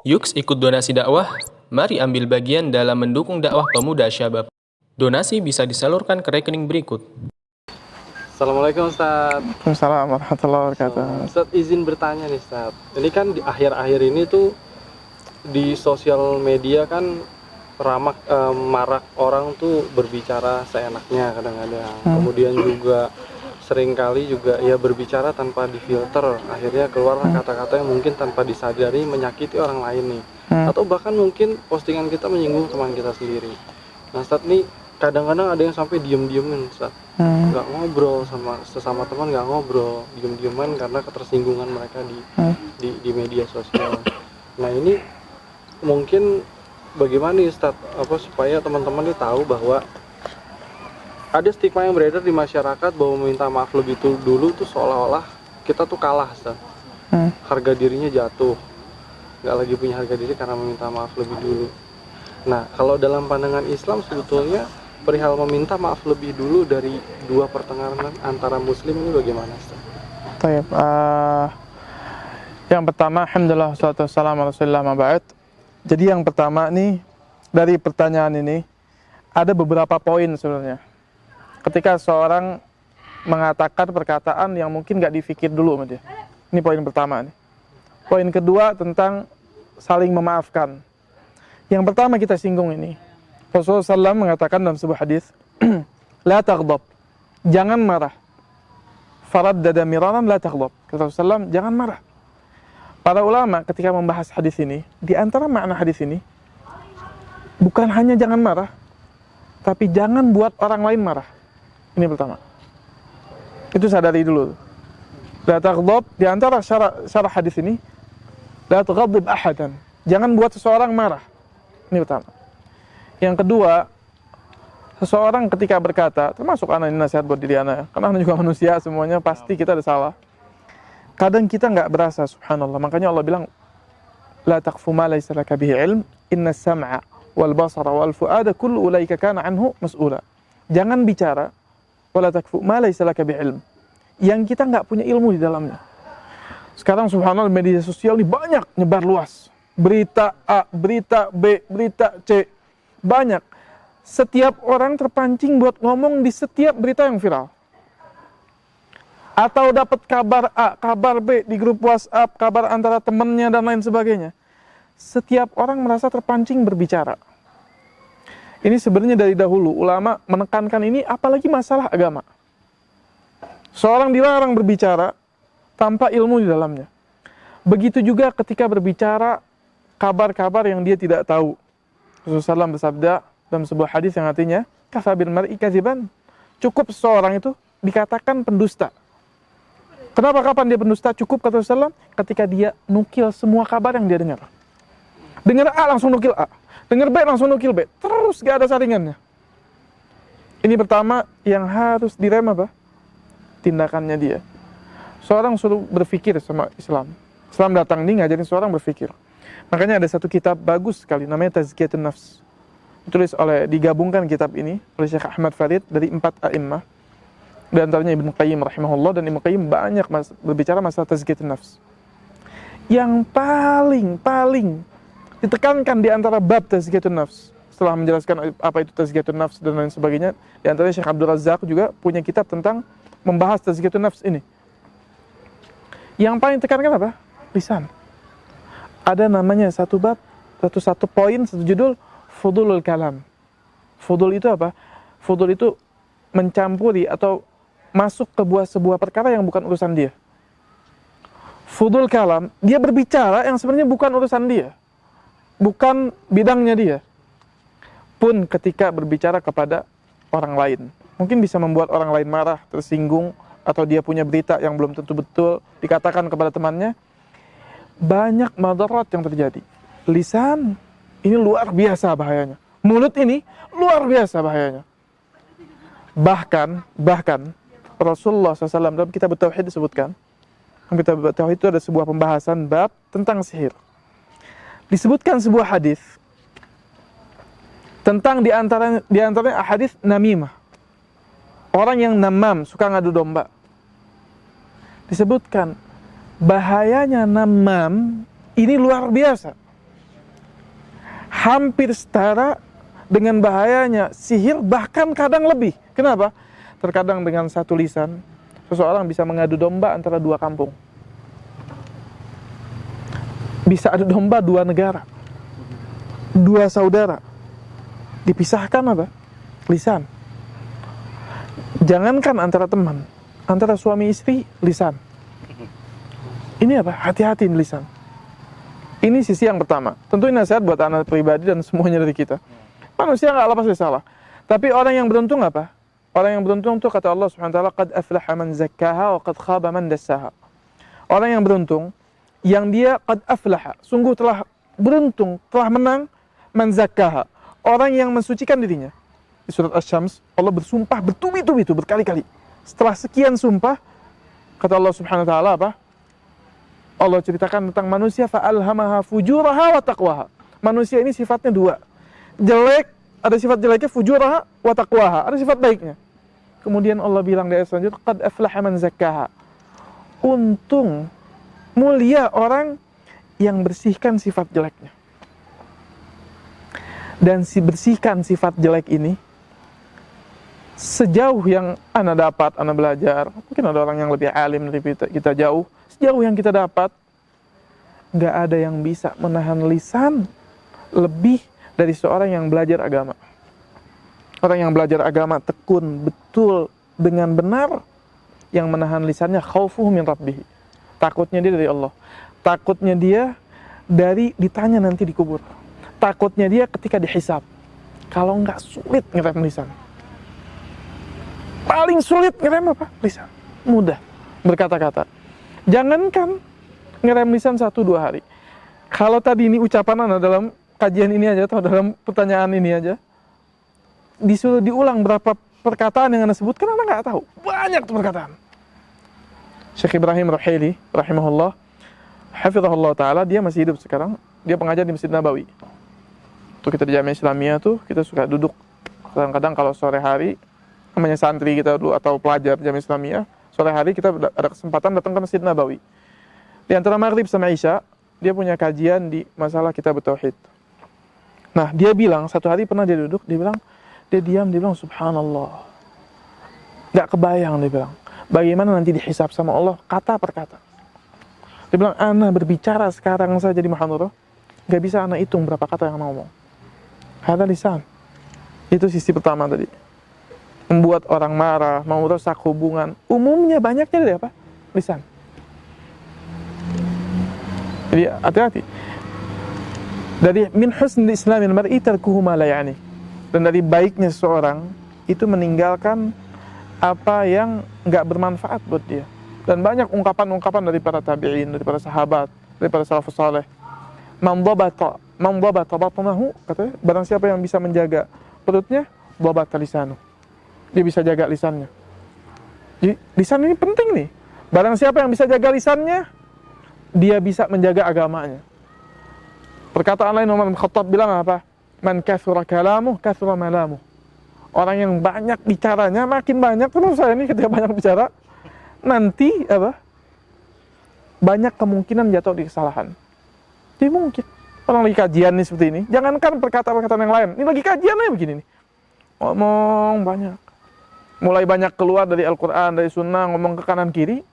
Yuk ikut donasi dakwah, mari ambil bagian dalam mendukung dakwah pemuda Syabab. Donasi bisa disalurkan ke rekening berikut. Assalamualaikum Ustaz. Waalaikumsalam warahmatullahi wabarakatuh. Ustaz izin bertanya nih Ustaz. Ini kan di akhir-akhir ini tuh di sosial media kan marak orang tuh berbicara seenaknya kadang-kadang. Kemudian juga seringkali juga ya berbicara tanpa difilter. Akhirnya keluarlah kata-kata yang mungkin tanpa disadari menyakiti orang lain nih. Atau bahkan mungkin postingan kita menyinggung teman kita sendiri. Nah Ustaz nih kadang-kadang ada yang sampai diem-diemin Ustaz. Nggak ngobrol sama sesama teman, nggak ngobrol, diem-dieman karena ketersinggungan mereka di media sosial. Nah ini mungkin bagaimana nih Ustaz, supaya teman-teman ini tahu bahwa ada stigma yang beredar di masyarakat bahwa meminta maaf lebih dulu tuh seolah-olah kita tuh kalah Ustaz. Harga dirinya jatuh, nggak lagi punya harga diri karena meminta maaf lebih dulu. Nah kalau dalam pandangan Islam sebetulnya perihal meminta maaf lebih dulu dari dua pertengahan antara muslim ini bagaimana Ustaz? Baik, yang pertama alhamdulillah wassalatu wassalamu ala rasulillah ma ba'd. Jadi yang pertama nih dari pertanyaan ini ada beberapa poin sebenarnya. Ketika seorang mengatakan perkataan yang mungkin nggak dipikir dulu sama dia. Ini poin pertama nih. Poin kedua tentang saling memaafkan. Yang pertama kita singgung ini. Rasulullah SAW mengatakan dalam sebuah hadis, la taghdab, jangan marah. Faraddada miraran la taghdab. Kata Rasulullah SAW, jangan marah. Para ulama ketika membahas hadis ini, di antara makna hadis ini bukan hanya jangan marah, tapi jangan buat orang lain marah. Ini pertama. Itu sadari dulu. La taghdab, di antara syarah hadis ini, la taghdab ahadan. Jangan buat seseorang marah. Ini pertama. Yang kedua, seseorang ketika berkata, termasuk anak ini nasihat buat diri anak, karena anak juga manusia semuanya, pasti kita ada salah. Kadang kita nggak berasa, subhanallah. Makanya Allah bilang, la taqfu ma laysa laka bihi ilm, inna sam'a wal basara wal fu'ada kullu ulaika kana anhu mas'ula. Jangan bicara, wala taqfu ma laysa laka bihi ilm, yang kita nggak punya ilmu di dalamnya. Sekarang subhanallah media sosial ini banyak nyebar luas. Berita A, berita B, berita C. Banyak. Setiap orang terpancing buat ngomong di setiap berita yang viral. Atau dapat kabar A, kabar B di grup WhatsApp, kabar antara temannya dan lain sebagainya. Setiap orang merasa terpancing berbicara. Ini sebenarnya dari dahulu ulama menekankan ini, apalagi masalah agama. Seorang dilarang berbicara tanpa ilmu di dalamnya. Begitu juga ketika berbicara kabar-kabar yang dia tidak tahu. Rasulullah SAW bersabda dalam sebuah hadis yang artinya, kafa bil mar'i kadziban. Cukup seseorang itu dikatakan pendusta. Kenapa kapan dia pendusta? Cukup kata Rasulullah ketika dia nukil semua kabar yang dia dengar. Dengar A langsung nukil A. Dengar B langsung nukil B. Terus gak ada saringannya. Ini pertama yang harus direm apa? Tindakannya dia. Seorang suruh berpikir sama Islam. Islam datang nih ngajarin seorang berpikir. Makanya ada satu kitab bagus sekali namanya Tazkiyatun Nafs. Digabungkan kitab ini oleh Syekh Ahmad Farid dari 4 a'immah. Di antaranya Ibnu Qayyim rahimahullah, dan Ibnu Qayyim banyak berbicara masalah Tazkiyatun Nafs. Yang paling ditekankan di antara bab Tazkiyatun Nafs, setelah menjelaskan apa itu Tazkiyatun Nafs dan lain sebagainya, di antaranya Syekh Abdul Razzaq juga punya kitab tentang membahas Tazkiyatun Nafs ini. Yang paling ditekankan apa? Lisan. Ada namanya satu bab, satu poin, satu judul, Fudulul Kalam. Fudul itu apa? Fudul itu mencampuri atau masuk ke sebuah perkara yang bukan urusan dia. Fudul Kalam, dia berbicara yang sebenarnya bukan urusan dia. Bukan bidangnya dia. Pun ketika berbicara kepada orang lain. Mungkin bisa membuat orang lain marah, tersinggung, atau dia punya berita yang belum tentu betul, dikatakan kepada temannya. Banyak madarat yang terjadi. Lisan ini luar biasa bahayanya. Mulut ini luar biasa bahayanya. Bahkan Rasulullah SAW dalam kitab Tauhid disebutkan. Dalam kitab Tauhid itu ada sebuah pembahasan bab tentang sihir. Disebutkan sebuah hadis tentang di antaranya hadis namimah. Orang yang namam, suka ngadu domba. Disebutkan bahayanya namam ini luar biasa. hampir setara dengan bahayanya sihir, bahkan kadang lebih. Kenapa? Terkadang dengan satu lisan seseorang bisa mengadu domba antara dua kampung, bisa adu domba dua negara, dua saudara, dipisahkan apa? Lisan. Jangankan antara teman, antara suami istri, lisan. Ini apa? Hati-hati lisan. Ini sisi yang pertama. Tentu ini nasihat buat anak pribadi dan semuanya dari kita. Manusia nggak lepas dari salah. Tapi orang yang beruntung apa? Orang yang beruntung itu kata Allah Subhanahu wa taala, qad aflaha man zakkaha wa qad khaba man dassaha. Orang yang beruntung, yang dia qad aflaha, sungguh telah beruntung, telah menang, man zakkaha, orang yang mensucikan dirinya. Di surat Asy-Syams Allah bersumpah bertubi-tubi itu berkali-kali. Setelah sekian sumpah, kata Allah Subhanahu wa taala apa? Allah ceritakan tentang manusia, fa'alhamaha fujuraha wa taqwaha. Manusia ini sifatnya dua. Jelek, ada sifat jeleknya, fujuraha wa taqwaha, ada sifat baiknya. Kemudian Allah bilang di ayat selanjutnya, qad aflaha man zakkaha. Untung, mulia orang yang bersihkan sifat jeleknya. Dan si bersihkan sifat jelek ini, sejauh yang Anda dapat, Anda belajar, mungkin ada orang yang lebih alim dari kita jauh, sejauh yang kita dapat, nggak ada yang bisa menahan lisan lebih dari seorang yang belajar agama. Orang yang belajar agama tekun betul dengan benar, yang menahan lisannya khaufuhu min rabbih. Takutnya dia dari Allah. Takutnya dia dari ditanya nanti di kubur. Takutnya dia ketika dihisab. Kalau nggak, sulit ngerem lisan. Paling sulit ngerem apa? Lisan. Mudah berkata-kata. Jangankan ngerem lisan 1-2 hari. Kalau tadi ini ucapan Anda dalam kajian ini aja, atau dalam pertanyaan ini aja, disuruh diulang berapa perkataan yang Anda sebutkan, Anda nggak tahu. Banyak tuh perkataan. Syekh Ibrahim Ruhaili, rahimahullah, hafizahullah ta'ala, dia masih hidup sekarang. Dia pengajar di Masjid Nabawi. Tuh kita di Jamiah Islamiyah tuh, kita suka duduk. Kadang-kadang kalau sore hari, namanya santri kita dulu, atau pelajar Jamiah Islamiyah, sore hari kita ada kesempatan datang ke Masjid Nabawi. Di antara maghrib sama isya, dia punya kajian di masalah kitab tauhid. Nah, dia bilang, satu hari pernah dia duduk, dia bilang, dia diam, dia bilang, subhanallah. Gak kebayang, dia bilang, bagaimana nanti dihisab sama Allah, kata per kata. Dia bilang, ana berbicara sekarang saja di Muhammadullah, gak bisa ana hitung berapa kata yang ngomong. Hada lisan. Itu sisi pertama tadi. Membuat orang marah, mau rusak hubungan. Umumnya banyaknya dari apa? Lisan. Jadi hati-hati. Dari min husnil islamil mar'i tarkuhu ma la ya'ni. Dan dari baiknya seseorang itu meninggalkan apa yang enggak bermanfaat buat dia. Dan banyak ungkapan-ungkapan dari para tabi'in, dari para sahabat, dari para salafus saleh. Man dhabata batnahu, katanya, barang siapa yang bisa menjaga perutnya, dhabata lisanu. Dia bisa jaga lisannya. Jadi lisan ini penting nih. Barang siapa yang bisa jaga lisannya, dia bisa menjaga agamanya. Perkataan lain Umar bin Khattab bilang apa? Man kathura kalamuh, kathura malamuh. Orang yang banyak bicaranya, makin banyak, terus saya ini ketika banyak bicara, nanti apa? Banyak kemungkinan jatuh di kesalahan. Jadi mungkin orang lagi kajian nih seperti ini, jangankan perkataan-perkataan yang lain, ini lagi kajian aja begini nih. Ngomong banyak. Mulai banyak keluar dari Al-Quran, dari Sunnah, ngomong ke kanan kiri.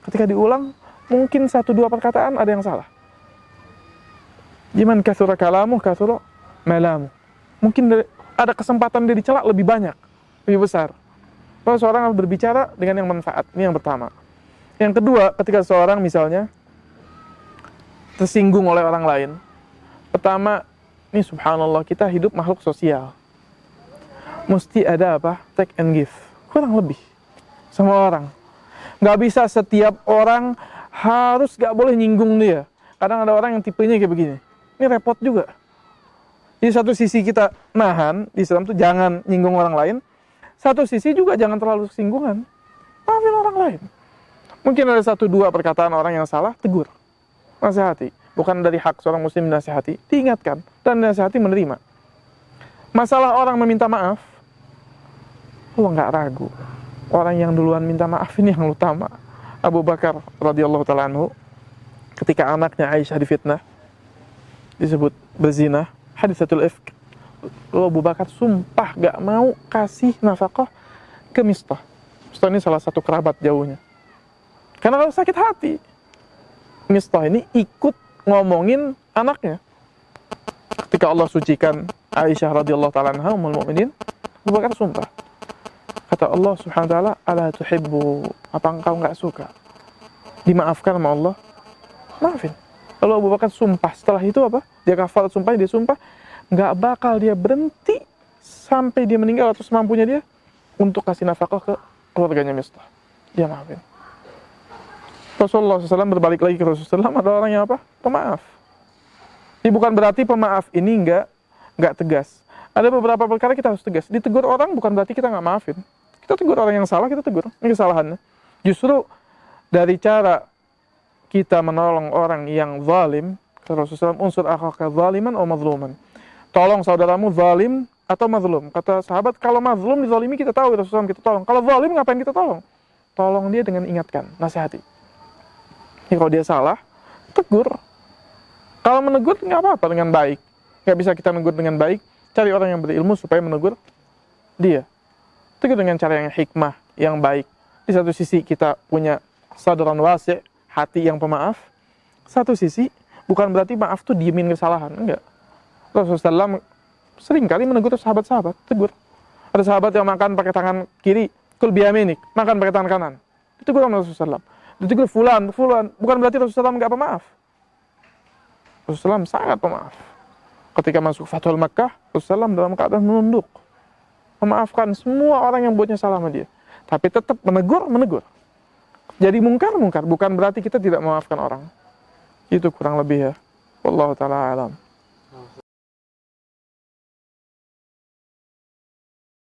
Ketika diulang, mungkin 1-2 perkataan ada yang salah. Jiman kathura kalamuh, kathura malamuh. Mungkin ada kesempatan dia dicela lebih banyak, lebih besar. Kalau seorang harus berbicara dengan yang manfaat, ini yang pertama. Yang kedua, ketika seorang misalnya tersinggung oleh orang lain. Pertama, ini subhanallah, kita hidup makhluk sosial. Mesti ada apa? Take and give. Kurang lebih. Sama orang. Gak bisa setiap orang harus gak boleh nyinggung dia. Kadang ada orang yang tipenya kayak begini. Ini repot juga. Di satu sisi kita nahan, di Islam itu jangan nyinggung orang lain. Satu sisi juga jangan terlalu singgungan. Maafin orang lain. Mungkin ada 1-2 perkataan orang yang salah, tegur. Nasihati. Bukan dari hak seorang muslim nasihati. Diingatkan. Dan nasihati menerima. Masalah orang meminta maaf, Allah nggak ragu. Orang yang duluan minta maaf ini yang utama. Abu Bakar radhiyallahu ta'ala anhu, ketika anaknya Aisyah difitnah, disebut berzina, hadisatul ifk. Lalu Abu Bakar sumpah gak mau kasih nafkah ke Mistah. Mistah ini salah satu kerabat jauhnya. Karena kalau sakit hati, Mistah ini ikut ngomongin anaknya. Ketika Allah sucikan Aisyah radhiyallahu ta'ala anha ummul mukminin, Abu Bakar sumpah. Kata Allah Subhanahu wa taala, "Ala tuhibbu?" Apa engkau enggak suka dimaafkan sama Allah? Maafin. Lalu Abu Bakar sumpah. Setelah itu apa? Dia kafal sumpah, dia sumpah enggak bakal dia berhenti sampai dia meninggal atau semampunya dia untuk kasih nafkah ke keluarganya Mistah. Dia maafin. Rasulullah SAW berbalik lagi ke Rasulullah SAW, ada orang yang apa? Pemaaf. Ini bukan berarti pemaaf ini enggak tegas. Ada beberapa perkara kita harus tegas. Ditegur orang bukan berarti kita nggak maafin. Kita tegur orang yang salah, kita tegur. Ini kesalahannya. Justru dari cara kita menolong orang yang zalim, kata Rasulullah SAW, unsur akhaka zaliman atau mazluman. Tolong saudaramu zalim atau mazlum. Kata sahabat, kalau mazlum dizalimi kita tahu, Rasulullah SAW kita tolong. Kalau zalim ngapain kita tolong? Tolong dia dengan ingatkan, nasihati. Jadi kalau dia salah, tegur. Kalau menegur nggak apa-apa dengan baik. Nggak bisa kita menegur dengan baik. Cari orang yang berilmu supaya menegur dia. Tegur dengan cara yang hikmah, yang baik. Di satu sisi kita punya sadran wasi', hati yang pemaaf. Satu sisi bukan berarti maaf tuh diemin kesalahan, enggak. Rasulullah SAW sering kali menegur sahabat-sahabat, tegur. Ada sahabat yang makan pakai tangan kiri, kul biyaminik, makan pakai tangan kanan. Ditegur sama Rasulullah SAW. Ditegur fulan, bukan berarti Rasulullah SAW enggak pemaaf. Rasulullah SAW sangat pemaaf. Ketika masuk Fathul Makkah, Rasulullah SAW dalam keadaan menunduk, memaafkan semua orang yang buatnya salah sama dia. Tapi tetap menegur. Jadi mungkar, bukan berarti kita tidak memaafkan orang. Itu kurang lebih ya. Wallahu ta'ala alam.